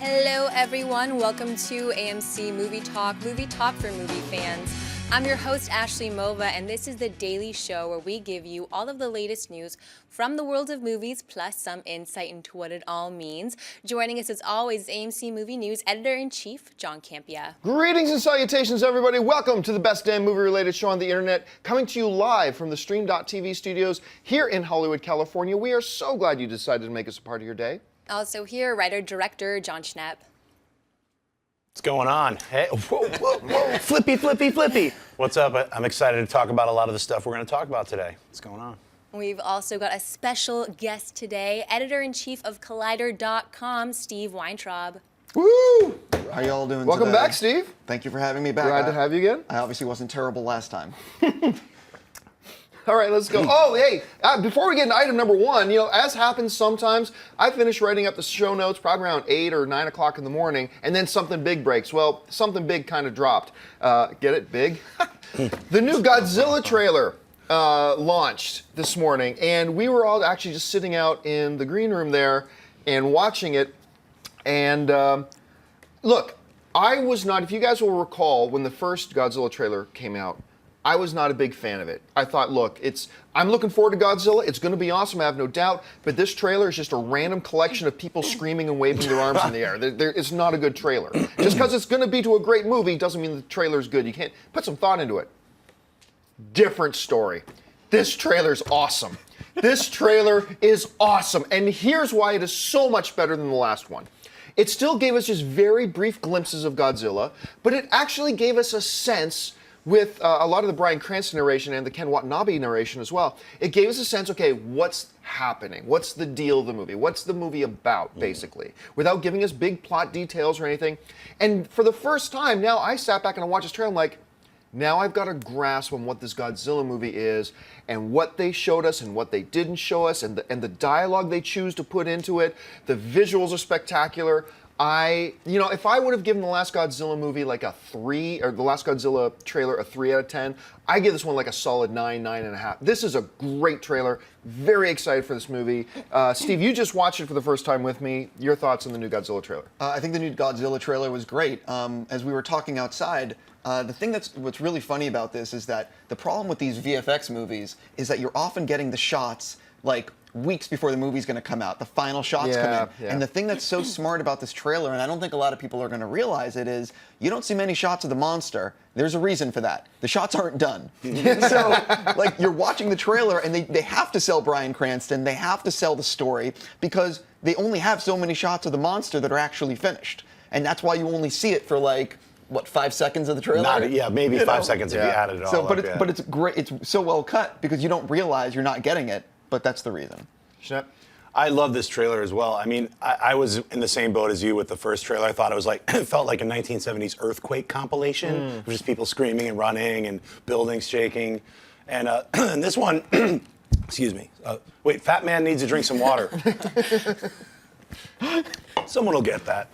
Hello everyone, welcome to AMC Movie Talk for movie fans. I'm your host Ashley Mova, and this is the daily show where we give you all of the latest news from the world of movies, plus some insight into what it all means. Joining us as always is AMC Movie News Editor-in-Chief, John Campea. Greetings and salutations, everybody. Welcome to the best damn movie-related show on the internet, coming to you live from the Stream.tv studios here in Hollywood, California. We are so glad you decided to make us a part of your day. Also here, writer-director John Schnepp. What's going on? Hey, whoa. Flippy. What's up? I'm excited to talk about a lot of the stuff we're going to talk about today. What's going on? We've also got a special guest today, Editor-in-Chief of Collider.com, Steve Weintraub. Woo! How y'all doing Welcome today? back, Steve. Thank you for having me back. Glad to have you again. I obviously wasn't terrible last time. All right, let's go. Oh, hey, before we get into item number one, as happens sometimes, I finish writing up the show notes probably around 8 or 9 o'clock in the morning, and then something big breaks. Well, something big kind of dropped. Get it? Big? The new Godzilla trailer launched this morning, and we were all actually just sitting out in the green room there and watching it. And look, I was not, if you guys will recall, when the first Godzilla trailer came out, I was not a big fan of it. I thought, look, I'm looking forward to Godzilla. It's going to be awesome, I have no doubt. But this trailer is just a random collection of people screaming and waving their arms in the air. It's not a good trailer. Just because it's going to be to a great movie doesn't mean the trailer's good. You can't put some thought into it. Different story. This trailer's awesome. This trailer is awesome. And here's why it is so much better than the last one. It still gave us just very brief glimpses of Godzilla, but it actually gave us a sense with a lot of the Bryan Cranston narration and the Ken Watanabe narration as well. It gave us a sense, okay, what's happening? What's the deal of the movie? What's the movie about, basically? Without giving us big plot details or anything. And for the first time, now I sat back and I watched this trailer, I'm like, now I've got a grasp on what this Godzilla movie is and what they showed us and what they didn't show us and the dialogue they choose to put into it. The visuals are spectacular. If I would have given the last Godzilla movie like a 3, or the last Godzilla trailer a 3 out of 10, I give this one like a solid 9.5. This is a great trailer. Very excited for this movie. Steve, you just watched it for the first time with me. Your thoughts on the new Godzilla trailer? I think the new Godzilla trailer was great. As we were talking outside, the thing what's really funny about this is that the problem with these VFX movies is that you're often getting the shots like weeks before the movie's going to come out. The final shots come in. Yeah. And the thing that's so smart about this trailer, and I don't think a lot of people are going to realize it, is you don't see many shots of the monster. There's a reason for that. The shots aren't done. So, like, you're watching the trailer, and they have to sell Bryan Cranston. They have to sell the story because they only have so many shots of the monster that are actually finished. And that's why you only see it for, like, what, 5 seconds of the trailer? Maybe 5 seconds if you added it all up. But it's great. It's so well cut because you don't realize you're not getting it. But that's the reason. Schnepp? I love this trailer as well. I mean, I was in the same boat as you with the first trailer. I thought it was like, it felt like a 1970s earthquake compilation. It was just people screaming and running and buildings shaking. And, and this one, excuse me. Wait, Fat Man needs to drink some water. Someone will get that.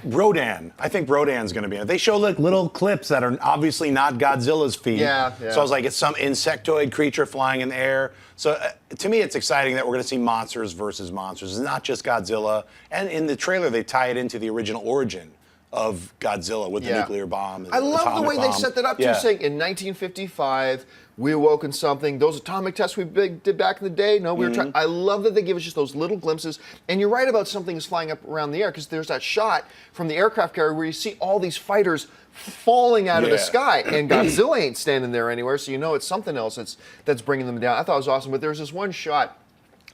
Rodan. I think Rodan's going to be in it. They show like little clips that are obviously not Godzilla's feet. Yeah. So I was like, it's some insectoid creature flying in the air. So to me, it's exciting that we're going to see monsters versus monsters. It's not just Godzilla. And in the trailer, they tie it into the original origin of Godzilla with the nuclear bomb. And I love the way bomb. they set that up, too, saying in 1955, we awoke in something. Those atomic tests we did back in the day, no, we were trying. I love that they give us just those little glimpses. And you're right about something is flying up around the air, because there's that shot from the aircraft carrier where you see all these fighters falling out of the sky, and Godzilla ain't standing there anywhere, so you know it's something else that's bringing them down. I thought it was awesome, but there's this one shot,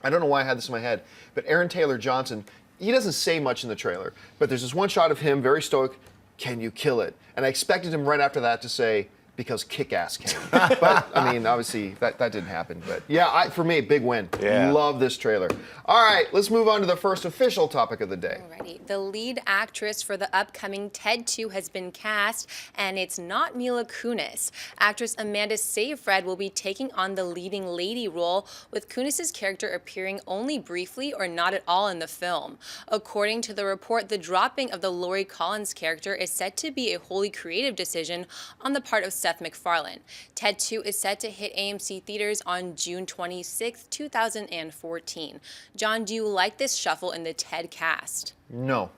I don't know why I had this in my head, but Aaron Taylor Johnson, he doesn't say much in the trailer, but there's this one shot of him, very stoic, can you kill it? And I expected him right after that to say, because Kick-Ass can. But, I mean, obviously, that didn't happen. But, yeah, for me, big win. Yeah. Love this trailer. All right, let's move on to the first official topic of the day. Alrighty. The lead actress for the upcoming Ted 2 has been cast, and it's not Mila Kunis. Actress Amanda Seyfried will be taking on the leading lady role, with Kunis's character appearing only briefly or not at all in the film. According to the report, the dropping of the Lori Collins character is said to be a wholly creative decision on the part of Seth MacFarlane. Ted 2 is set to hit AMC theaters on June 26, 2014. John, do you like this shuffle in the Ted cast? No,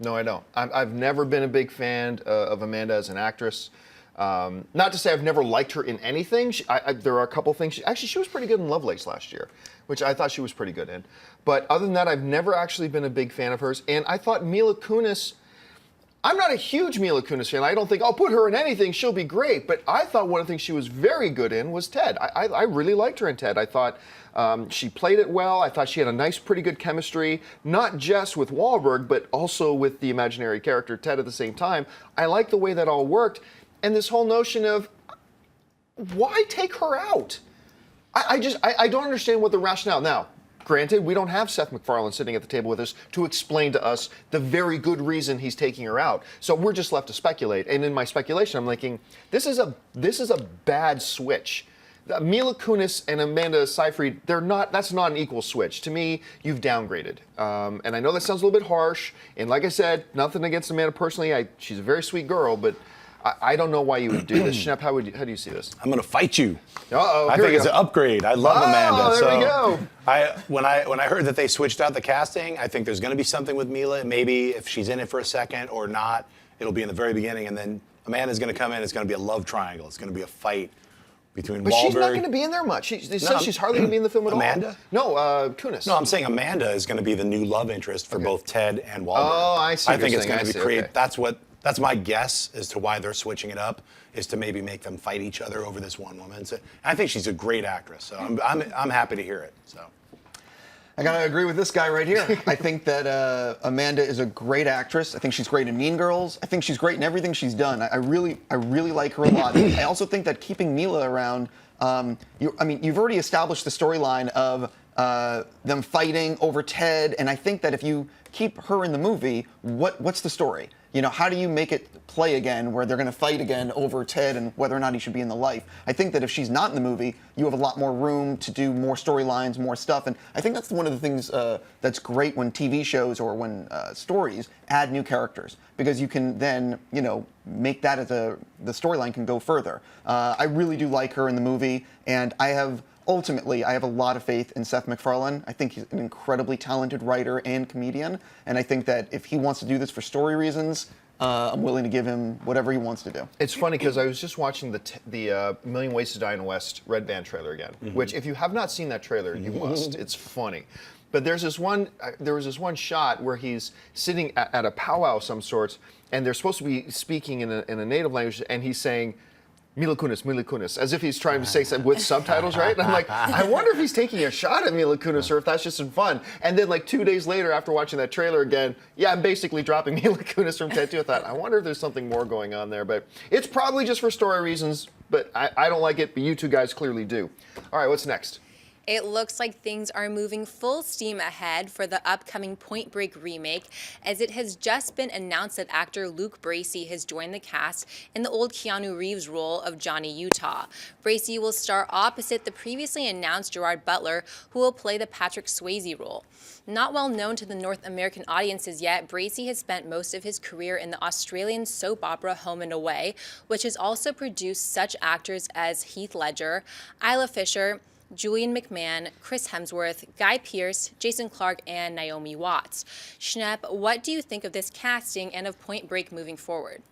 I don't. I've never been a big fan of Amanda as an actress. Not to say I've never liked her in anything. There are a couple things. She was pretty good in Lovelace last year, which I thought she was pretty good in. But other than that, I've never actually been a big fan of hers. And I thought Mila Kunis, I'm not a huge Mila Kunis fan. I don't think I'll put her in anything. She'll be great. But I thought one of the things she was very good in was Ted. I really liked her in Ted. I thought she played it well. I thought she had a nice, pretty good chemistry, not just with Wahlberg, but also with the imaginary character Ted at the same time. I liked the way that all worked. And this whole notion of, why take her out? I don't understand what the rationale. Now, granted, we don't have Seth MacFarlane sitting at the table with us to explain to us the very good reason he's taking her out. So we're just left to speculate. And in my speculation, I'm thinking, this is a bad switch. Mila Kunis and Amanda Seyfried, that's not an equal switch. To me, you've downgraded. And I know that sounds a little bit harsh. And like I said, nothing against Amanda personally. She's a very sweet girl, but I don't know why you would do this. Schnepp, how do you see this? I'm going to fight you. Uh-oh, I think it's an upgrade. I love Amanda. There we go. When I heard that they switched out the casting, I think there's going to be something with Mila. Maybe if she's in it for a second or not, it'll be in the very beginning. And then Amanda's going to come in. It's going to be a love triangle. It's going to be a fight between But Wahlberg. she's not going to be in there much. They said she's hardly going to be in the film at Amanda? all. No, Kunis. No, I'm saying Amanda is going to be the new love interest for both Ted and Wahlberg. Oh, I see. I think it's going to be create. Okay. That's my guess as to why they're switching it up, is to maybe make them fight each other over this one woman. So, I think she's a great actress, so I'm happy to hear it. So. I gotta agree with this guy right here. I think that Amanda is a great actress. I think she's great in Mean Girls. I think she's great in everything she's done. I really like her a lot. I also think that keeping Mila around, you've already established the storyline of them fighting over Ted, and I think that if you keep her in the movie, what's the story? How do you make it play again where they're going to fight again over Ted and whether or not he should be in the life? I think that if she's not in the movie, you have a lot more room to do more storylines, more stuff. And I think that's one of the things that's great when TV shows or when stories add new characters, because you can then, make that as the storyline can go further. I really do like her in the movie, and ultimately, I have a lot of faith in Seth MacFarlane. I think he's an incredibly talented writer and comedian, and I think that if he wants to do this for story reasons, I'm willing to give him whatever he wants to do. It's funny because I was just watching the Million Ways to Die in the West Red Band trailer again, which if you have not seen that trailer, you must. It's funny. But there was this one shot where he's sitting at a powwow of some sorts, and they're supposed to be speaking in a native language, and he's saying, Mila Kunis, as if he's trying to say something with subtitles, right? And I'm like, I wonder if he's taking a shot at Mila Kunis or if that's just some fun. And then 2 days later, after watching that trailer again, I'm basically dropping Mila Kunis from Ted 2. I thought, I wonder if there's something more going on there. But it's probably just for story reasons, but I don't like it, but you two guys clearly do. All right, what's next? It looks like things are moving full steam ahead for the upcoming Point Break remake, as it has just been announced that actor Luke Bracey has joined the cast in the old Keanu Reeves role of Johnny Utah. Bracey will star opposite the previously announced Gerard Butler, who will play the Patrick Swayze role. Not well known to the North American audiences yet, Bracey has spent most of his career in the Australian soap opera Home and Away, which has also produced such actors as Heath Ledger, Isla Fisher, Julian McMahon, Chris Hemsworth, Guy Pearce, Jason Clarke, and Naomi Watts. Schnepp, what do you think of this casting and of Point Break moving forward?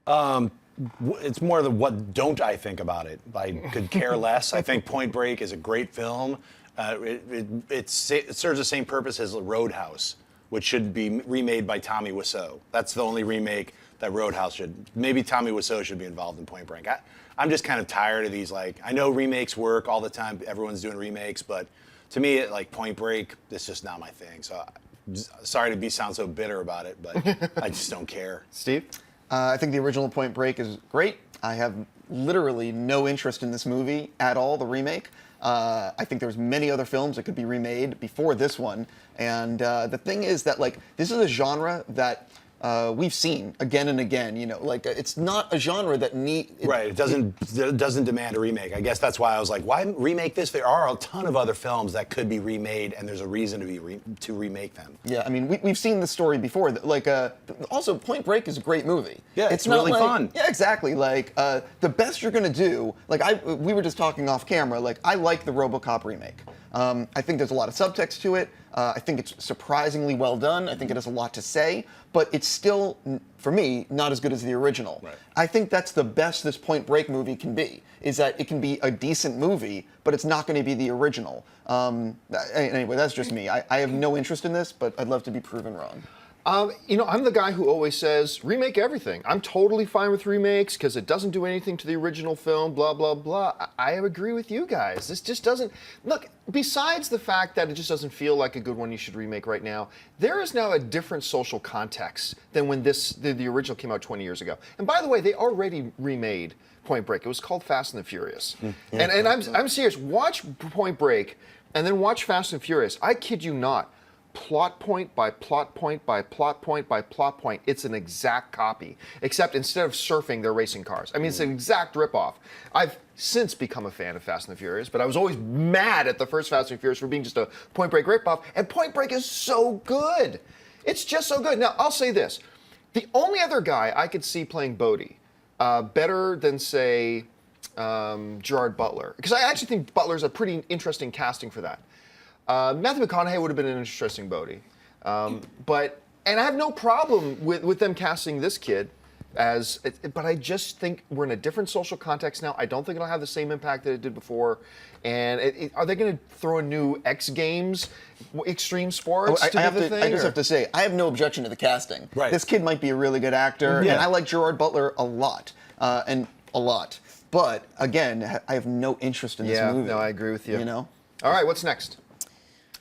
It's more the what don't I think about it. I could care less. I think Point Break is a great film. It serves the same purpose as Roadhouse, which should be remade by Tommy Wiseau. That's the only remake that Roadhouse should. Maybe Tommy Wiseau should be involved in Point Break. I'm just kind of tired of these, I know remakes work all the time. Everyone's doing remakes, but to me, Point Break, it's just not my thing. So sorry to sound so bitter about it, but I just don't care. Steve? I think the original Point Break is great. I have literally no interest in this movie at all, the remake. I think there's many other films that could be remade before this one. And the thing is that, this is a genre that we've seen again and again. Like it's not a genre that Right, it doesn't demand a remake. I guess that's why I was like, why remake this? There are a ton of other films that could be remade, and there's a reason to remake them. Yeah, I mean, we've seen the story before. Like, also, Point Break is a great movie. Yeah, it's not really fun. Yeah, exactly. Like, the best you're gonna do. Like, we were just talking off camera. Like, I like the RoboCop remake. I think there's a lot of subtext to it. I think it's surprisingly well done. I think it has a lot to say, but it's still, for me, not as good as the original. Right. I think that's the best this Point Break movie can be, is that it can be a decent movie, but it's not going to be the original. Anyway, that's just me. I have no interest in this, but I'd love to be proven wrong. I'm the guy who always says, remake everything. I'm totally fine with remakes because it doesn't do anything to the original film, blah, blah, blah. I agree with you guys. This just doesn't... Look, besides the fact that it just doesn't feel like a good one you should remake right now, there is now a different social context than when the original came out 20 years ago. And by the way, they already remade Point Break. It was called Fast and the Furious. And I'm serious. Watch Point Break and then watch Fast and Furious. I kid you not. Plot point by plot point by plot point by plot point. It's an exact copy, except instead of surfing, they're racing cars. I mean, it's an exact ripoff. I've since become a fan of Fast and the Furious, but I was always mad at the first Fast and the Furious for being just a Point Break ripoff, and Point Break is so good. It's just so good. Now, I'll say this. The only other guy I could see playing Bodhi better than, say, Gerard Butler, because I actually think Butler's a pretty interesting casting for that. Matthew McConaughey would have been an interesting Bodhi. And I have no problem with them casting this kid but I just think we're in a different social context now. I don't think it'll have the same impact that it did before. And are they going to throw a new X Games, extreme sports to do the thing? I just have to say, I have no objection to the casting. Right. This kid might be a really good actor, and I like Gerard Butler a lot. But again, I have no interest in this movie. No, I agree with you. All right, what's next?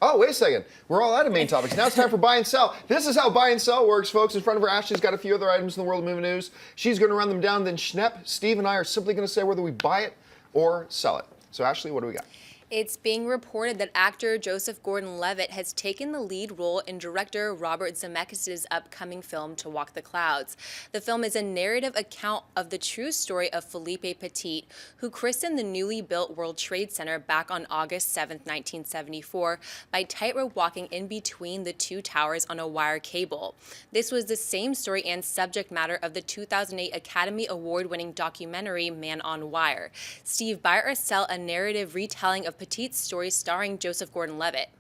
Oh, wait a second. We're all out of main topics. Now it's time for buy and sell. This is how buy and sell works, folks. In front of her, Ashley's got a few other items in the world of movie news. She's going to run them down. Then Schnepp, Steve, and I are simply going to say whether we buy it or sell it. So, Ashley, what do we got? It's being reported that actor Joseph Gordon-Levitt has taken the lead role in director Robert Zemeckis' upcoming film To Walk the Clouds. The film is a narrative account of the true story of Philippe Petit, who christened the newly built World Trade Center back on August 7, 1974, by tightrope walking in between the two towers on a wire cable. This was the same story and subject matter of the 2008 Academy Award-winning documentary Man on Wire. Steve, buy or sell a narrative retelling of Petit's story starring Joseph Gordon-Levitt?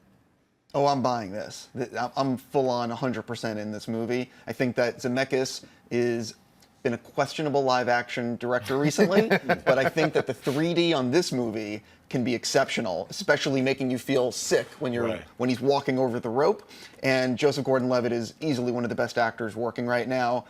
Oh, I'm buying this. I'm full on 100% in this movie. I think that Zemeckis is been a questionable live action director recently, but I think that the 3D on this movie can be exceptional, especially making you feel sick when he's walking over the rope. And Joseph Gordon-Levitt is easily one of the best actors working right now.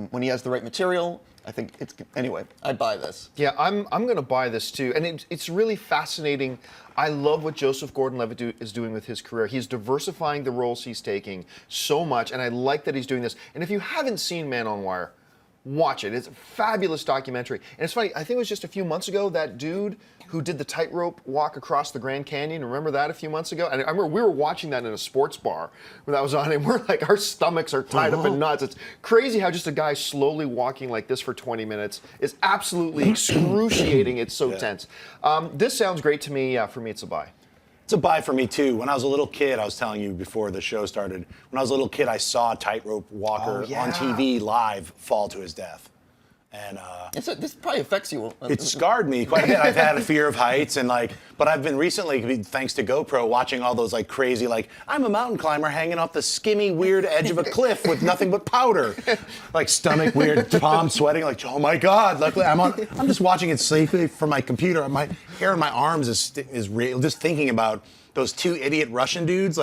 When he has the right material, I think anyway, I'd buy this. Yeah, I'm going to buy this too. And it's really fascinating. I love what Joseph Gordon-Levitt is doing with his career. He's diversifying the roles he's taking so much, and I like that he's doing this. And if you haven't seen Man on Wire, watch it. It's a fabulous documentary. And it's funny, I think it was just a few months ago, that dude who did the tightrope walk across the Grand Canyon, remember that a few months ago? And I remember we were watching that in a sports bar when that was on, and we're like, our stomachs are tied up in knots. It's crazy how just a guy slowly walking like this for 20 minutes is absolutely excruciating. It's so tense. This sounds great to me. For me, it's a buy. It's a buy for me, too. When I was a little kid, I was telling you before the show started, when I was a little kid, I saw a tightrope walker on TV live fall to his death. And this probably affects you. It scarred me quite a bit. I've had a fear of heights, but I've been recently, thanks to GoPro, watching all those crazy, I'm a mountain climber hanging off the skimmy, weird edge of a cliff with nothing but powder, stomach weird, palm sweating, oh my God! Luckily, I'm just watching it safely from my computer. My hair on my arms is real. Just thinking about those two idiot Russian dudes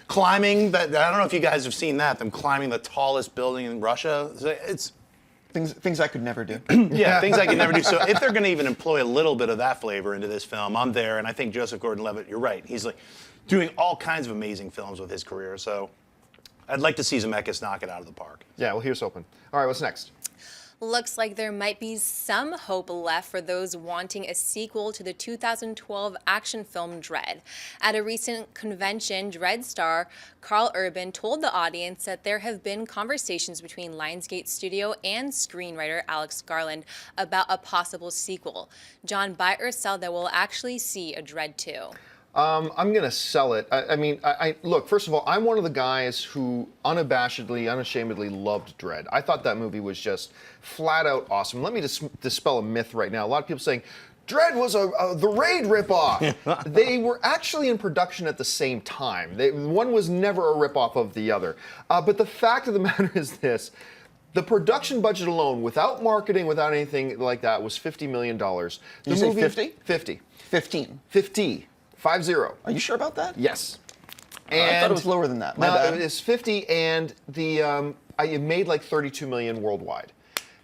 climbing that. I don't know if you guys have seen that. Them climbing the tallest building in Russia. It's Things I could never do. Yeah, things I could never do. So if they're going to even employ a little bit of that flavor into this film, I'm there. And I think Joseph Gordon-Levitt, you're right. He's doing all kinds of amazing films with his career. So I'd like to see Zemeckis knock it out of the park. Yeah, well, here's hoping. All right, what's next? Looks like there might be some hope left for those wanting a sequel to the 2012 action film Dredd. At a recent convention, Dredd star Carl Urban told the audience that there have been conversations between Lionsgate Studio and screenwriter Alex Garland about a possible sequel. John, buy or sell that we'll actually see a Dredd 2? I'm going to sell it. I look, first of all, I'm one of the guys who unashamedly loved Dredd. I thought that movie was just flat out awesome. Let me just dispel a myth right now. A lot of people saying, Dredd was the Raid ripoff. They were actually in production at the same time. One was never a ripoff of the other. But the fact of the matter is this. The production budget alone, without marketing, without anything like that, was $50 million. Did you say 50? 50. 15. 50. 50. Are you sure about that? Yes. I thought it was lower than that. My bad. It is 50, and it made like 32 million worldwide.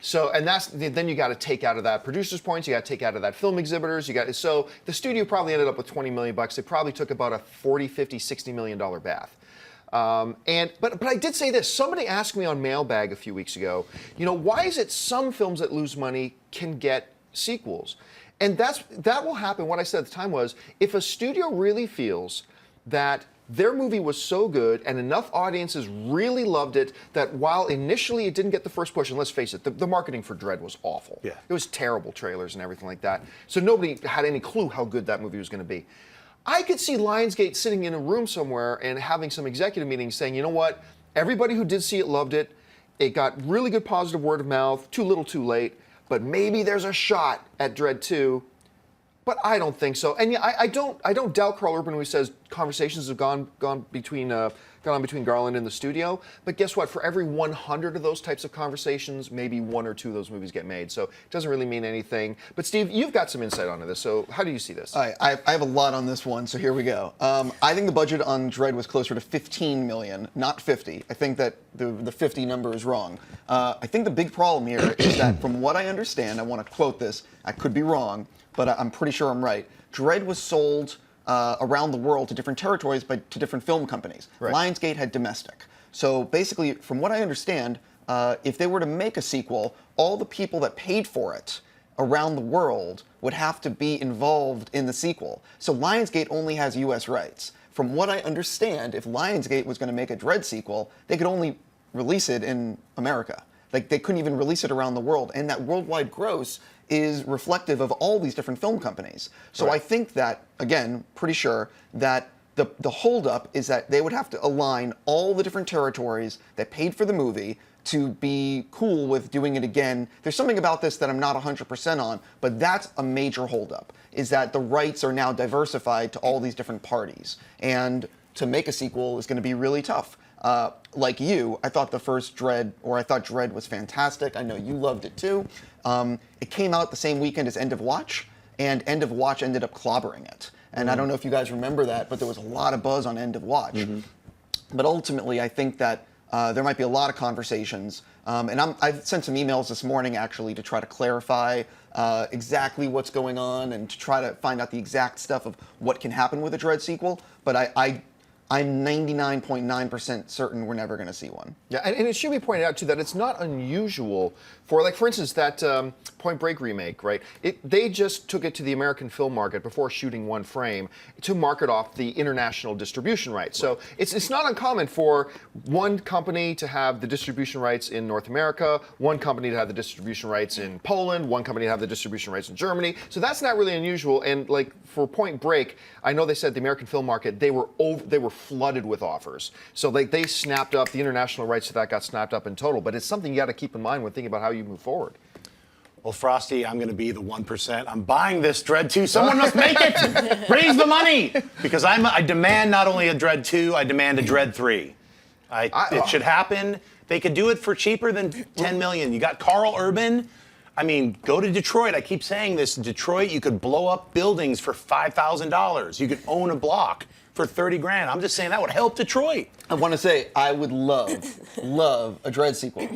So, and then you got to take out of that producers' points, you got to take out of that film exhibitors, so the studio probably ended up with $20 million. They probably took about a 40, 50, 60 million dollar bath. But I did say this. Somebody asked me on Mailbag a few weeks ago, why is it some films that lose money can get sequels? And that will happen. What I said at the time was, if a studio really feels that their movie was so good and enough audiences really loved it that while initially it didn't get the first push, and let's face it, the marketing for Dredd was awful. Yeah. It was terrible trailers and everything like that. So nobody had any clue how good that movie was going to be. I could see Lionsgate sitting in a room somewhere and having some executive meetings saying, you know what, everybody who did see it loved it. It got really good positive word of mouth, too little too late. But maybe there's a shot at Dredd 2, but I don't think so. And yeah, I don't doubt Carl Urban when he says conversations have gone on between Garland and the studio. But guess what? For every 100 of those types of conversations, maybe one or two of those movies get made. So it doesn't really mean anything. But Steve, you've got some insight onto this. So how do you see this? I have a lot on this one. So here we go. I think the budget on Dredd was closer to 15 million, not 50. I think that the 50 number is wrong. I think the big problem here is that, from what I understand, I want to quote this. I could be wrong, but I'm pretty sure I'm right. Dredd was sold around the world to different territories, but to different film companies. Right. Lionsgate had domestic. So basically, from what I understand, if they were to make a sequel, all the people that paid for it around the world would have to be involved in the sequel. So Lionsgate only has US rights. From what I understand, if Lionsgate was going to make a Dredd sequel, they could only release it in America. Like, they couldn't even release it around the world. And that worldwide gross is reflective of all these different film companies. So right. I think that, again, pretty sure that the holdup is that they would have to align all the different territories that paid for the movie to be cool with doing it again. There's something about this that I'm not 100% on, but that's a major holdup, is that the rights are now diversified to all these different parties. And to make a sequel is going to be really tough. Like you, I thought Dredd was fantastic. I know you loved it too. It came out the same weekend as End of Watch, and End of Watch ended up clobbering it. And I don't know if you guys remember that, but there was a lot of buzz on End of Watch. Mm-hmm. But ultimately, I think that there might be a lot of conversations. And I've sent some emails this morning, actually, to try to clarify exactly what's going on and to try to find out the exact stuff of what can happen with a Dredd sequel. But I'm 99.9% certain we're never going to see one. Yeah, and it should be pointed out, too, that it's not unusual for, like, for instance, that Point Break remake, right? They just took it to the American film market before shooting one frame to market off the international distribution rights. So it's not uncommon for one company to have the distribution rights in North America, one company to have the distribution rights in Poland, one company to have the distribution rights in Germany. So that's not really unusual. And, like, for Point Break, I know they said the American film market, they were flooded with offers. So they snapped up, the international rights to that got snapped up in total. But it's something you got to keep in mind when thinking about how you move forward. Well, Frosty, I'm going to be the 1%. I'm buying this Dredd 2. Someone must make it. Raise the money. Because I demand not only a Dredd 2, I demand a Dredd 3. It should happen. They could do it for cheaper than $10 million. You got Carl Urban. I mean, go to Detroit. I keep saying this. In Detroit, you could blow up buildings for $5,000. You could own a block for 30 grand. I'm just saying that would help Detroit. I want to say I would love a Dredd sequel.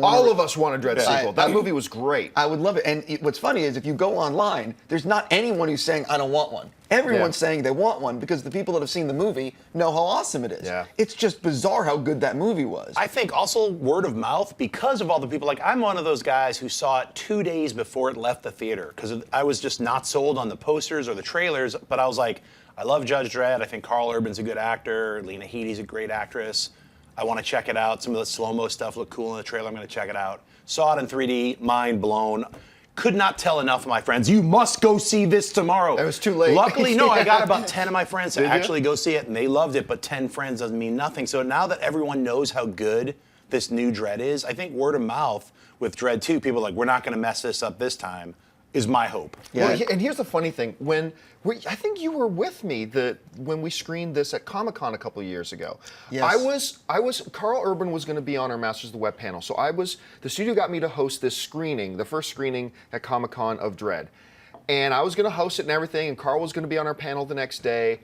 All of us want a Dredd sequel. That movie was great. I would love it. And what's funny is if you go online, there's not anyone who's saying I don't want one. Everyone's saying they want one because the people that have seen the movie know how awesome it is. Yeah. It's just bizarre how good that movie was. I think also word of mouth because of all the people. Like I'm one of those guys who saw it 2 days before it left the theater because I was just not sold on the posters or the trailers. But I was like, I love Judge Dredd. I think Carl Urban's a good actor. Lena Headey's a great actress. I want to check it out. Some of the slow-mo stuff looked cool in the trailer. I'm going to check it out. Saw it in 3D, mind blown. Could not tell enough of my friends, you must go see this tomorrow. It was too late. Luckily, no, I got about 10 of my friends to actually go see it, and they loved it, but 10 friends doesn't mean nothing. So now that everyone knows how good this new Dredd is, I think word of mouth with Dredd 2, people are like, we're not going to mess this up this time, is my hope. Yeah. Well, and here's the funny thing. I think you were with me when we screened this at Comic-Con a couple of years ago. Yes. Carl Urban was going to be on our Masters of the Web panel. So the studio got me to host this screening, the first screening at Comic-Con of Dredd. And I was going to host it and everything, and Carl was going to be on our panel the next day.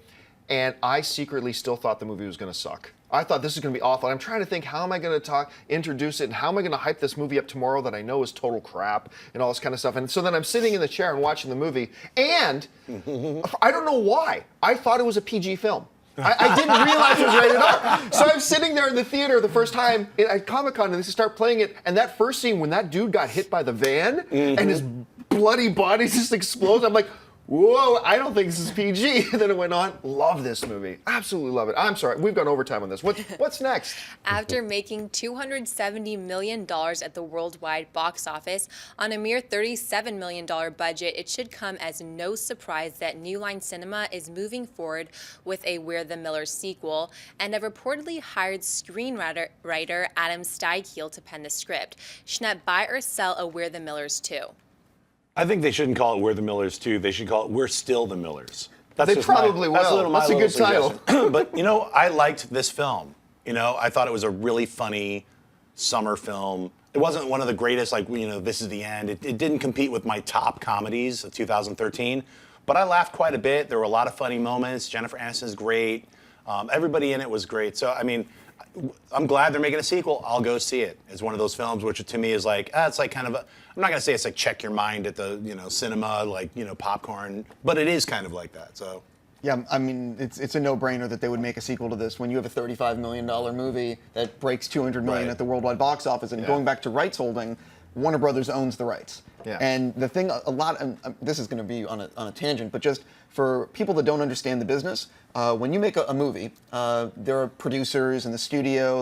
And I secretly still thought the movie was going to suck. I thought this is going to be awful. And I'm trying to think, how am I going to introduce it, and how am I going to hype this movie up tomorrow that I know is total crap and all this kind of stuff. And so then I'm sitting in the chair and watching the movie, and I don't know why. I thought it was a PG film. I didn't realize it was rated R. So I'm sitting there in the theater the first time at Comic-Con, and they start playing it, and that first scene when that dude got hit by the van and his bloody body just explodes, I'm like, whoa, I don't think this is PG. And then it went on. Love this movie. Absolutely love it. I'm sorry, we've gone overtime on this. What's next? After making $270 million at the worldwide box office on a mere $37 million budget, it should come as no surprise that New Line Cinema is moving forward with a We're the Millers sequel and have reportedly hired screenwriter Adam Steichel to pen the script. Schnepp, buy or sell a We're the Millers 2? I think they shouldn't call it We're the Millers 2. They should call it We're Still the Millers. They probably will. That's a good title. But, I liked this film. I thought it was a really funny summer film. It wasn't one of the greatest, this is the end. It didn't compete with my top comedies of 2013. But I laughed quite a bit. There were a lot of funny moments. Jennifer Aniston's great. Everybody in it was great. So, I'm glad they're making a sequel. I'll go see it. It's one of those films which to me is like, it's like kind of I'm not going to say it's like check your mind at the, cinema, popcorn, but it is kind of like that, so. Yeah, it's a no-brainer that they would make a sequel to this when you have a $35 million movie that breaks $200 million at the worldwide box office. And going back to rights holding, Warner Brothers owns the rights. Yeah. And the thing, and this is going to be on a tangent, but just for people that don't understand the business, when you make a movie, there are producers in the studio,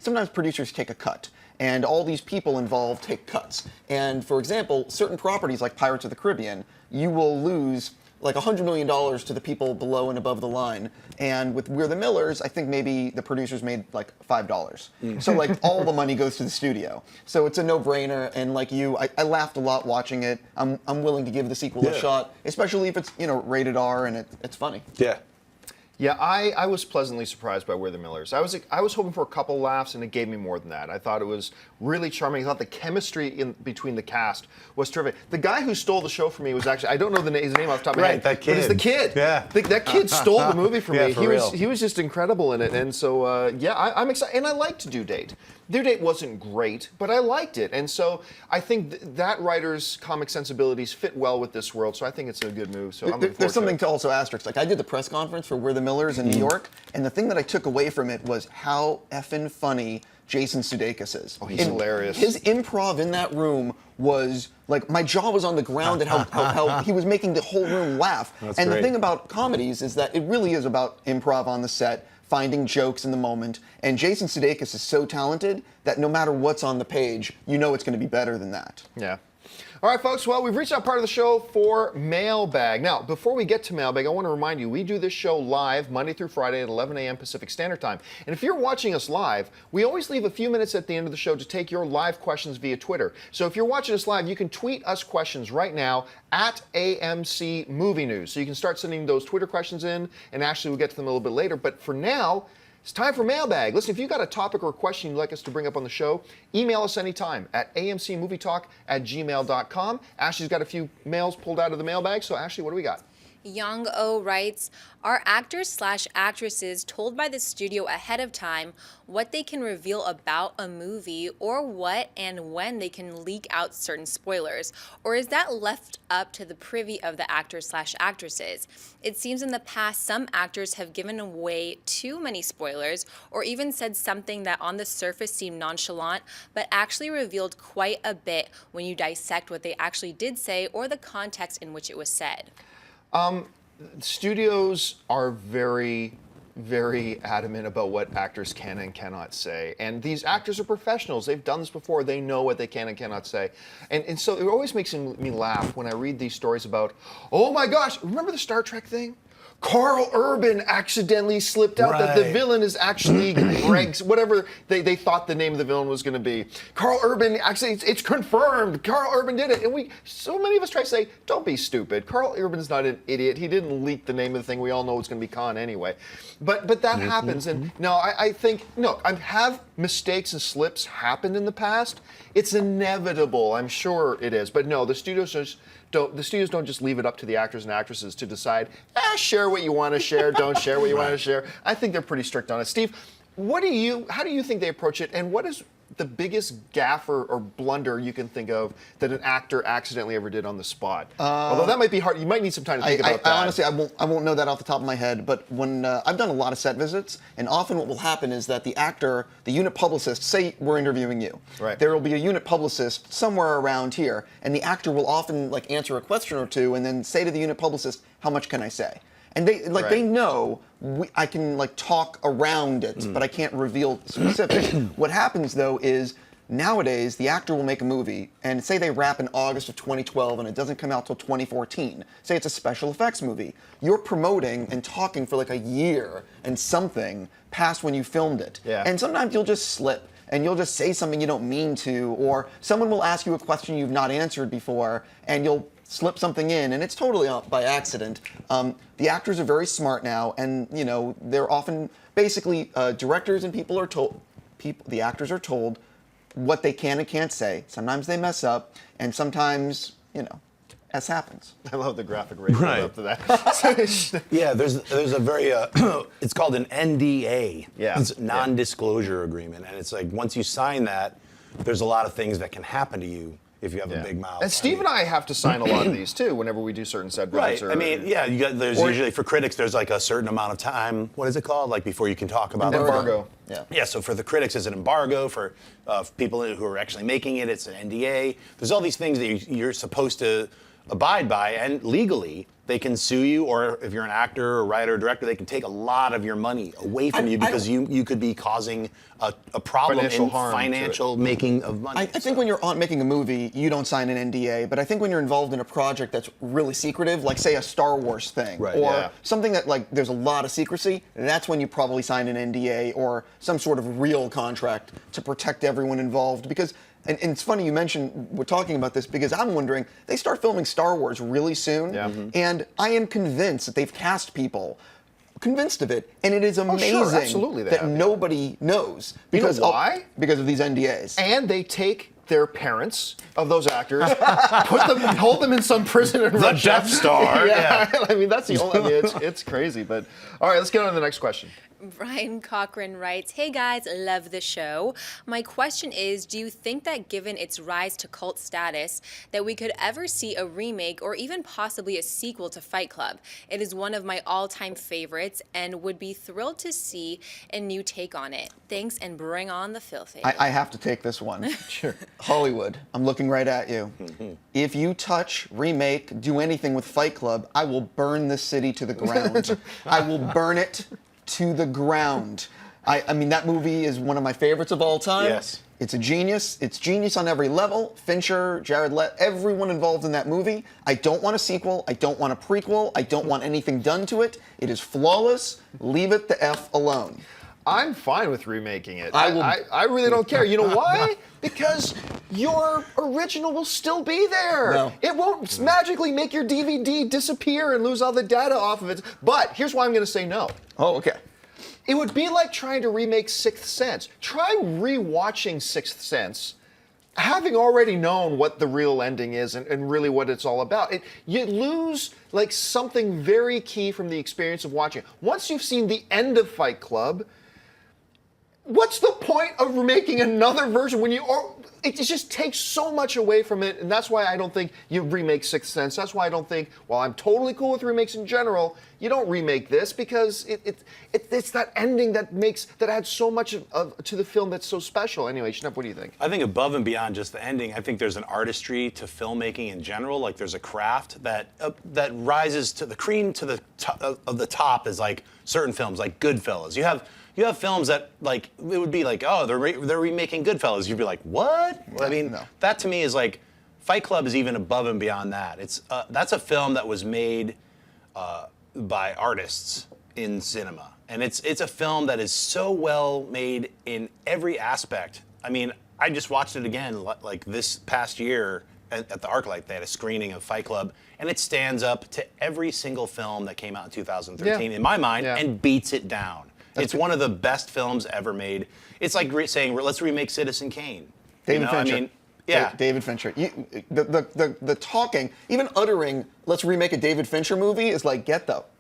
sometimes producers take a cut. And all these people involved take cuts. And for example, certain properties like Pirates of the Caribbean, you will lose like $100 million to the people below and above the line. And with We're the Millers, I think maybe the producers made like $5. So all the money goes to the studio. So it's a no-brainer. And like you, I laughed a lot watching it. I'm willing to give the sequel a shot, especially if it's rated R and it's funny. Yeah. Yeah, I was pleasantly surprised by We're the Millers. I was hoping for a couple laughs, and it gave me more than that. I thought it was really charming. I thought the chemistry between the cast was terrific. The guy who stole the show for me was actually, I don't know his name off the top of my head. That kid. But it's the kid. Yeah. That kid stole the movie for me. For real. He was just incredible in it. And so, I'm excited. And I liked Due Date. Due Date wasn't great, but I liked it. And so I think that writer's comic sensibilities fit well with this world, so I think it's a good move. So There's something to also asterisk. I did the press conference for We're the Millers in New York, and the thing that I took away from it was how effing funny Jason Sudeikis is. Oh, he's hilarious. His improv in that room was like, my jaw was on the ground at how he was making the whole room laugh. That's and great. The thing about comedies is that it really is about improv on the set, finding jokes in the moment. And Jason Sudeikis is so talented that no matter what's on the page, it's going to be better than that. Yeah. All right, folks. Well, we've reached that part of the show for Mailbag. Now, before we get to Mailbag, I want to remind you, we do this show live Monday through Friday at 11 a.m. Pacific Standard Time. And if you're watching us live, we always leave a few minutes at the end of the show to take your live questions via Twitter. So if you're watching us live, you can tweet us questions right now at AMC Movie News. So you can start sending those Twitter questions in, and Ashley will get to them a little bit later. But for now, it's time for Mailbag. Listen, if you've got a topic or a question you'd like us to bring up on the show, email us anytime at amcmovietalk@gmail.com. Ashley's got a few mails pulled out of the mailbag, so Ashley, what do we got? Young O writes, are actors/actresses told by the studio ahead of time what they can reveal about a movie or what and when they can leak out certain spoilers? Or is that left up to the privy of the actors/actresses? It seems in the past some actors have given away too many spoilers or even said something that on the surface seemed nonchalant but actually revealed quite a bit when you dissect what they actually did say or the context in which it was said. Studios are very, very adamant about what actors can and cannot say. And these actors are professionals. They've done this before. They know what they can and cannot say. And so it always makes me laugh when I read these stories about, oh my gosh, remember the Star Trek thing? Carl Urban accidentally slipped out that the villain is actually Greg, whatever they thought the name of the villain was going to be. Carl Urban, actually, it's confirmed. Carl Urban did it. And so many of us try to say, don't be stupid. Carl Urban's not an idiot. He didn't leak the name of the thing. We all know it's going to be Khan anyway. But that happens. And no, I think, have mistakes and slips happened in the past? It's inevitable. I'm sure it is. But no, the studios don't just leave it up to the actors and actresses to decide, share what you want to share, don't share what you want to share. I think they're pretty strict on it. Steve, how do you think they approach it, and what is the biggest gaffe or blunder you can think of that an actor accidentally ever did on the spot? Although that might be hard. You might need some time to think about that. Honestly, I won't know that off the top of my head, but when I've done a lot of set visits, and often what will happen is that the actor, the unit publicist, say we're interviewing you. Right. There will be a unit publicist somewhere around here, and the actor will often answer a question or two and then say to the unit publicist, how much can I say? And they know I can talk around it, but I can't reveal specifics. What happens though is nowadays the actor will make a movie and say they wrap in August of 2012 and it doesn't come out till 2014. Say it's a special effects movie. You're promoting and talking for a year and something past when you filmed it. Yeah. And sometimes you'll just slip and you'll just say something you don't mean to, or someone will ask you a question you've not answered before and you'll slip something in, and it's totally by accident. The actors are very smart now, and they're often basically directors and people are told. The actors are told what they can and can't say. Sometimes they mess up, and sometimes as happens. I love the graphic rating up to that. Yeah, there's a very it's called an NDA. Yeah. It's non-disclosure agreement, and it's once you sign that, there's a lot of things that can happen to you if you have a big mouth. And Steve and I have to sign a lot of these too whenever we do certain set visits. Right. There's usually for critics there's a certain amount of time. What is it called? Before you can talk about embargo. Yeah. So for the critics, it's an embargo. For people who are actually making it, it's an NDA. There's all these things that you're supposed to abide by, and legally they can sue you, or if you're an actor or writer or director, they can take a lot of your money away from you because you could be causing a problem financial in harm financial making of money. I think when you're making a movie, you don't sign an NDA, but I think when you're involved in a project that's really secretive, like say a Star Wars thing, or something that there's a lot of secrecy, that's when you probably sign an NDA or some sort of real contract to protect everyone involved. Because and it's funny you mentioned we're talking about this because I'm wondering, they start filming Star Wars really soon, and I am convinced that they've cast people convinced of it, and it is amazing absolutely that nobody knows. Because why? Because of these NDAs. And they take their parents of those actors, hold them in some prison in Russia. The Death Star. Yeah. I mean, that's the only. It's crazy. But all right, let's get on to the next question. Brian Cochran writes, hey guys, love the show. My question is, do you think that given its rise to cult status, that we could ever see a remake or even possibly a sequel to Fight Club? It is one of my all-time favorites and would be thrilled to see a new take on it. Thanks, and bring on the filthy. I have to take this one. Sure. Hollywood, I'm looking right at you. If you touch, remake, do anything with Fight Club, I will burn this city to the ground. I will burn it to the ground. I mean, that movie is one of my favorites of all time. Yes. It's a genius. It's genius on every level. Fincher, Jared Leto, everyone involved in that movie. I don't want a sequel. I don't want a prequel. I don't want anything done to it. It is flawless. Leave it the F alone. I'm fine with remaking it. I really don't care. You know why? Because your original will still be there. No. It won't magically make your DVD disappear and lose all the data off of it. But here's why I'm going to say no. Oh, okay. It would be like trying to remake Sixth Sense. Try rewatching Sixth Sense having already known what the real ending is and really what it's all about, you lose like something very key from the experience of watching it. Once you've seen the end of Fight Club, what's the point of making another version when it just takes so much away from it, and that's why I don't think you remake Sixth Sense. That's why I don't think, while I'm totally cool with remakes in general, you don't remake this, because it's that ending that adds so much to the film that's so special. Anyway, Schnepp, what do you think? I think above and beyond just the ending, I think there's an artistry to filmmaking in general. Like there's a craft that rises to the cream to the of the top is like certain films, like Goodfellas. You have films that, like, it would be like, oh, they're remaking Goodfellas. You'd be like, what? I mean, that to me is like, Fight Club is even above and beyond that. That's a film that was made by artists in cinema. And it's a film that is so well made in every aspect. I mean, I just watched it again, like this past year at the ArcLight. They had a screening of Fight Club, and it stands up to every single film that came out in 2013, in my mind, and beats it down. It's one of the best films ever made. It's like saying, let's remake Citizen Kane. David Fincher. I mean, yeah. David Fincher. The talking, even uttering, let's remake a David Fincher movie is like,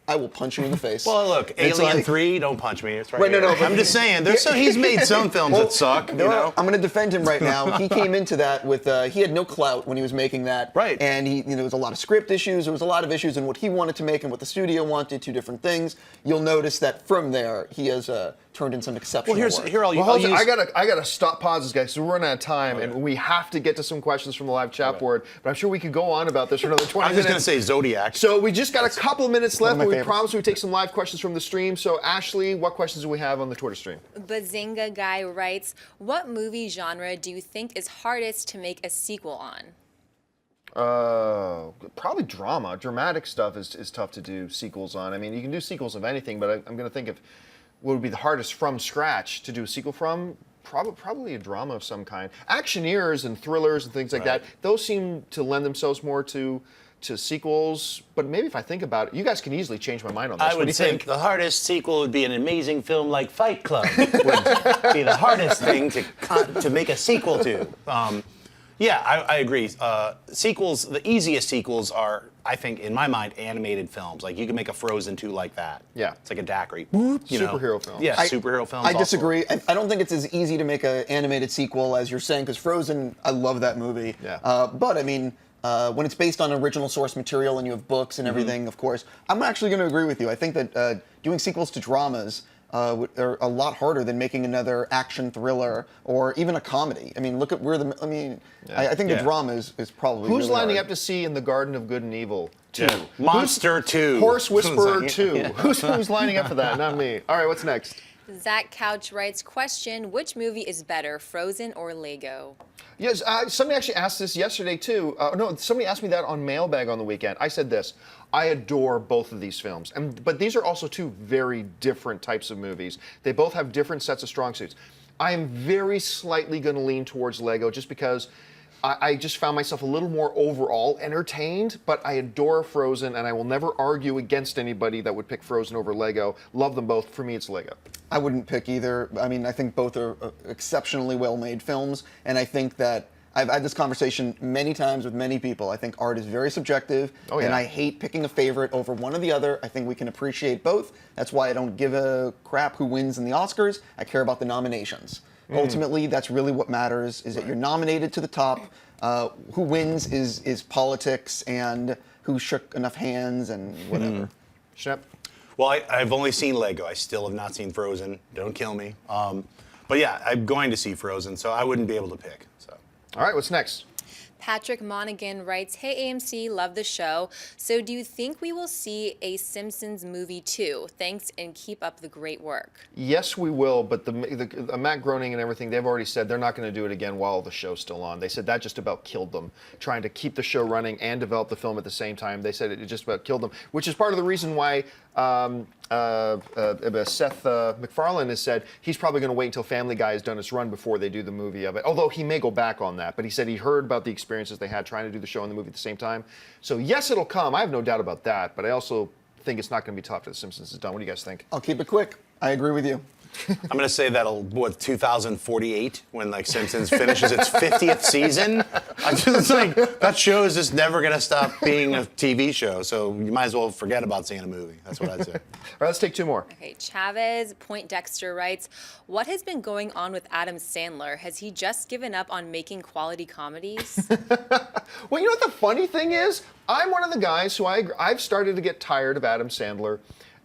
I will punch you in the face. Well, look, It's Alien like, 3, don't punch me. It's right Wait, here. no, I'm just saying, he's made some films that suck, you know? I'm going to defend him right now. He came into that with, he had no clout when he was making that. Right. And there was a lot of script issues. There was a lot of issues in what he wanted to make and what the studio wanted, two different things. You'll notice that from there, he has turned in some exceptional work. I gotta stop pauses, guys, because we're running out of time, and we have to get to some questions from the live chat board. But I'm sure we could go on about this for another 20 minutes. I was just going to say Zodiac. So we just got a couple of minutes left, but we favorites. promised we'd take some live questions from the stream. So Ashley, what questions do we have on the Twitter stream? Bazinga Guy writes, what movie genre do you think is hardest to make a sequel on? Probably drama. Dramatic stuff is tough to do sequels on. I mean, you can do sequels of anything, but I'm going to think of what would be the hardest from scratch to do a sequel from. Probably a drama of some kind. Actioneers and thrillers and things like that, those seem to lend themselves more to sequels. But maybe if I think about it, you guys can easily change my mind on this. I would think the hardest sequel would be an amazing film like Fight Club. Would be the hardest thing to make a sequel to. I agree. Sequels, the easiest sequels are, I think, in my mind, animated films. Like you can make a Frozen 2 like that. Yeah. It's like a dacry. Superhero film. Yeah, superhero films. I disagree. I don't think it's as easy to make an animated sequel as you're saying, because Frozen, I love that movie. Yeah. But I mean, when it's based on original source material and you have books and everything, of course, I'm actually going to agree with you. I think that doing sequels to dramas are a lot harder than making another action thriller or even a comedy. I mean, look at I think the drama is probably Who's really lining hard. up to see In the Garden of Good and Evil 2? Yeah. Monster 2. Horse Whisperer 2. Who's lining up for that? Not me. All right, what's next? Zach Couch writes, question, which movie is better, Frozen or Lego? Yes, somebody actually asked this yesterday too. No, somebody asked me that on Mailbag on the weekend. I said this: I adore both of these films, but these are also two very different types of movies. They both have different sets of strong suits. I am very slightly going to lean towards Lego just because I just found myself a little more overall entertained, but I adore Frozen, and I will never argue against anybody that would pick Frozen over Lego. Love them both. For me, it's Lego. I wouldn't pick either. I mean, I think both are exceptionally well-made films, and I think that I've had this conversation many times with many people. I think art is very subjective, and I hate picking a favorite over one or the other. I think we can appreciate both. That's why I don't give a crap who wins in the Oscars. I care about the nominations. Ultimately, that's really what matters, is that you're nominated to the top. Who wins is politics and who shook enough hands and whatever. Schnepp? Well, I've only seen Lego. I still have not seen Frozen. Don't kill me. But yeah, I'm going to see Frozen, so I wouldn't be able to pick. So. All right, what's next? Patrick Monaghan writes, hey AMC, love the show. So do you think we will see a Simpsons Movie 2? Thanks and keep up the great work. Yes, we will, but the Matt Groening and everything, they've already said they're not going to do it again while the show's still on. They said that just about killed them, trying to keep the show running and develop the film at the same time. They said it just about killed them, which is part of the reason why Seth MacFarlane has said he's probably going to wait until Family Guy has done its run before they do the movie of it. Although he may go back on that, but he said he heard about the experiences they had trying to do the show and the movie at the same time. So yes, it'll come. I have no doubt about that, but I also think it's not going to be tough after The Simpsons is done. What do you guys think? I'll keep it quick. I agree with you. I'm going to say that'll, 2048, when like Simpsons finishes its 50th season. I'm just like, that show is just never going to stop being a TV show, so you might as well forget about seeing a movie. That's what I'd say. All right, let's take two more. Okay, Chavez Poindexter writes, what has been going on with Adam Sandler? Has he just given up on making quality comedies? Well, you know what the funny thing is? I'm one of the guys who I've started to get tired of Adam Sandler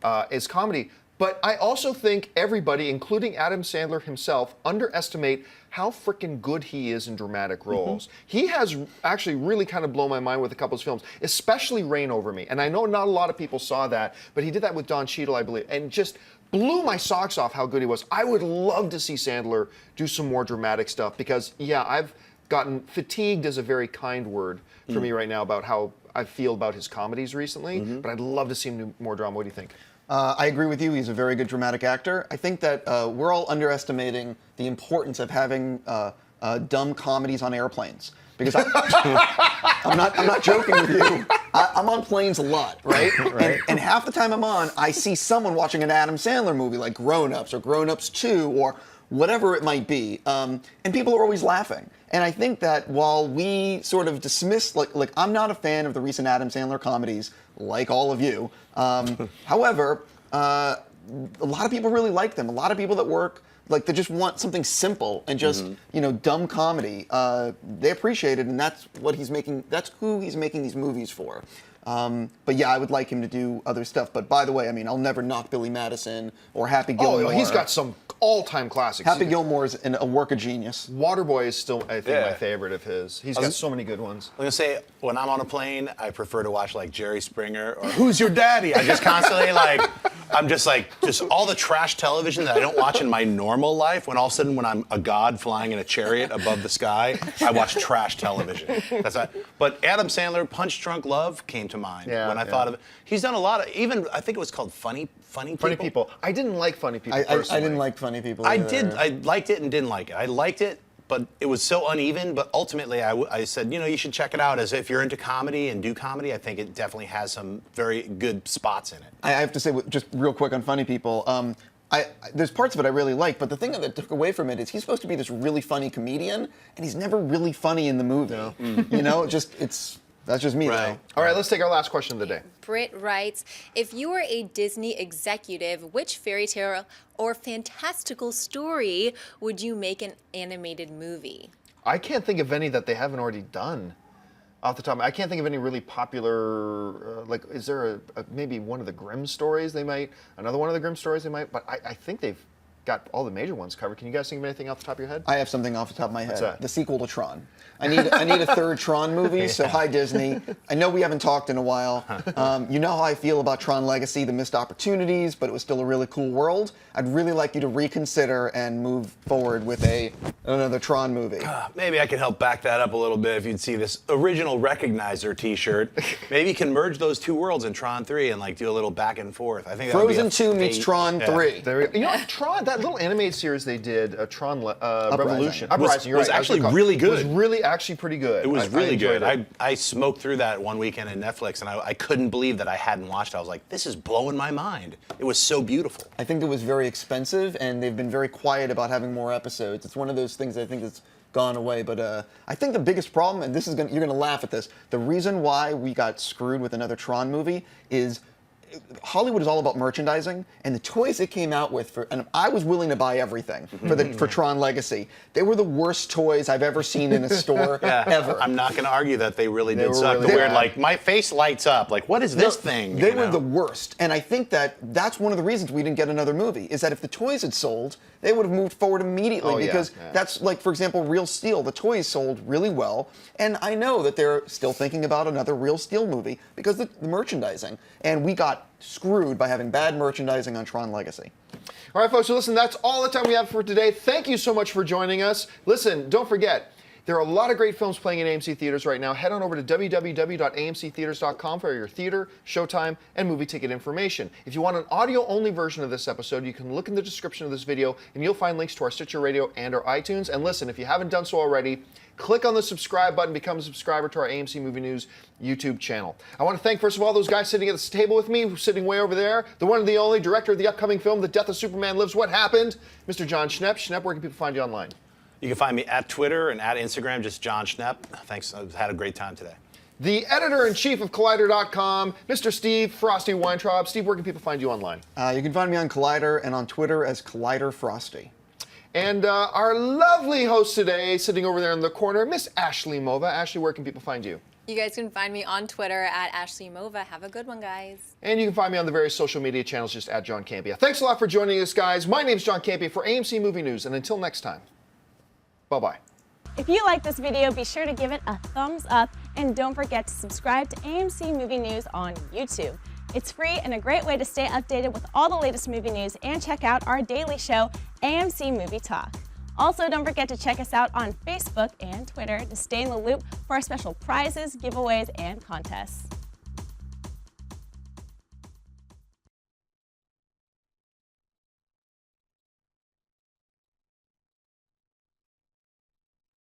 as comedy. But I also think everybody, including Adam Sandler himself, underestimate how freaking good he is in dramatic roles. He has actually really kind of blown my mind with a couple of his films, especially Reign Over Me. And I know not a lot of people saw that, but he did that with Don Cheadle, I believe, and just blew my socks off how good he was. I would love to see Sandler do some more dramatic stuff because, yeah, I've gotten fatigued is a very kind word for me right now about how I feel about his comedies recently, but I'd love to see him do more drama. What do you think? I agree with you. He's a very good dramatic actor. I think that we're all underestimating the importance of having dumb comedies on airplanes. Because I'm not joking with you. I'm on planes a lot, right? And half the time I'm on, I see someone watching an Adam Sandler movie like Grown Ups or Grown Ups 2 or whatever it might be, and people are always laughing. And I think that while we sort of dismiss, like I'm not a fan of the recent Adam Sandler comedies, like all of you. However, a lot of people really like them. A lot of people that work, like they just want something simple and just dumb comedy. They appreciate it, and that's what he's making. That's who he's making these movies for. But yeah, I would like him to do other stuff. But by the way, I mean, I'll never knock Billy Madison or Happy Gilmore. Oh, he's got some all-time classics. Happy Gilmore is a work of genius. Waterboy is still, I think, my favorite of his. He's got so many good ones. I'm going to say, when I'm on a plane, I prefer to watch like Jerry Springer or Who's Your Daddy? I just constantly I'm just all the trash television that I don't watch in my normal life. When all of a sudden, when I'm a god flying in a chariot above the sky, I watch trash television. But Adam Sandler, Punch Drunk Love came to mind when I thought of it. He's done a lot of, even I think it was called Funny People. Funny People. I didn't like Funny People I personally. didn't like Funny People I either. did. I liked it and didn't like it. I liked it, but it was so uneven. But ultimately, I said, you should check it out. As if you're into comedy and do comedy, I think it definitely has some very good spots in it. I have to say, just real quick on Funny People, there's parts of it I really like, but the thing that took away from it is he's supposed to be this really funny comedian, and he's never really funny in the movie. No. That's just me, though. All right, let's take our last question of the day. Britt writes, if you were a Disney executive, which fairy tale or fantastical story would you make an animated movie? I can't think of any that they haven't already done. Off the top, I can't think of any really popular. Is there maybe one of the Grimm stories they might? Another one of the Grimm stories they might? But I think they've got all the major ones covered. Can you guys think of anything off the top of your head? I have something off the top of my head. What's that? The sequel to Tron. I need a third Tron movie, so hi Disney. I know we haven't talked in a while. You know how I feel about Tron Legacy, the missed opportunities, but it was still a really cool world. I'd really like you to reconsider and move forward with another Tron movie. Maybe I could help back that up a little bit if you'd see this original Recognizer T-shirt. Maybe you can merge those two worlds in Tron 3 and do a little back and forth. I think that would be Frozen 2 meets Tron 3. Tron, that little animated series they did, Tron Revolution. Uprising, you're was right. actually really good. It was really actually pretty good. It was really good. It. I smoked through that one weekend in Netflix, and I couldn't believe that I hadn't watched it. I was like, this is blowing my mind. It was so beautiful. I think it was very expensive, and they've been very quiet about having more episodes. It's one of those things I think that's gone away. But I think the biggest problem, and you're gonna laugh at this, the reason why we got screwed with another Tron movie is Hollywood is all about merchandising, and the toys it came out with, and I was willing to buy everything for Tron Legacy. They were the worst toys I've ever seen in a store ever. I'm not going to argue that they really did suck. Really the weird, my face lights up. What is this thing? They were the worst, and I think that's one of the reasons we didn't get another movie, is that if the toys had sold, they would have moved forward immediately because that's for example, Real Steel. The toys sold really well, and I know that they're still thinking about another Real Steel movie because the merchandising, and we got screwed by having bad merchandising on Tron Legacy. All right, folks, so listen, that's all the time we have for today. Thank you so much for joining us. Listen, don't forget, there are a lot of great films playing in AMC theaters right now. Head on over to www.amctheaters.com for your theater, showtime, and movie ticket information. If you want an audio-only version of this episode, you can look in the description of this video, and you'll find links to our Stitcher Radio and our iTunes. And listen, if you haven't done so already, click on the subscribe button, become a subscriber to our AMC Movie News YouTube channel. I want to thank, first of all, those guys sitting at this table with me, who's sitting way over there, the one and the only director of the upcoming film, The Death of Superman Lives, What Happened, Mr. John Schnepp. Schnepp, where can people find you online? You can find me at Twitter and at Instagram, just John Schnepp. Thanks, I've had a great time today. The editor-in-chief of Collider.com, Mr. Steve Frosty Weintraub. Steve, where can people find you online? You can find me on Collider and on Twitter as Collider Frosty. And our lovely host today, sitting over there in the corner, Miss Ashley Mova. Ashley, where can people find you? You guys can find me on Twitter at Ashley Mova. Have a good one, guys. And you can find me on the various social media channels, just at John Campia. Thanks a lot for joining us, guys. My name's John Campia for AMC Movie News, and until next time, bye-bye. If you like this video, be sure to give it a thumbs up, and don't forget to subscribe to AMC Movie News on YouTube. It's free and a great way to stay updated with all the latest movie news and check out our daily show, AMC Movie Talk. Also, don't forget to check us out on Facebook and Twitter to stay in the loop for our special prizes, giveaways, and contests.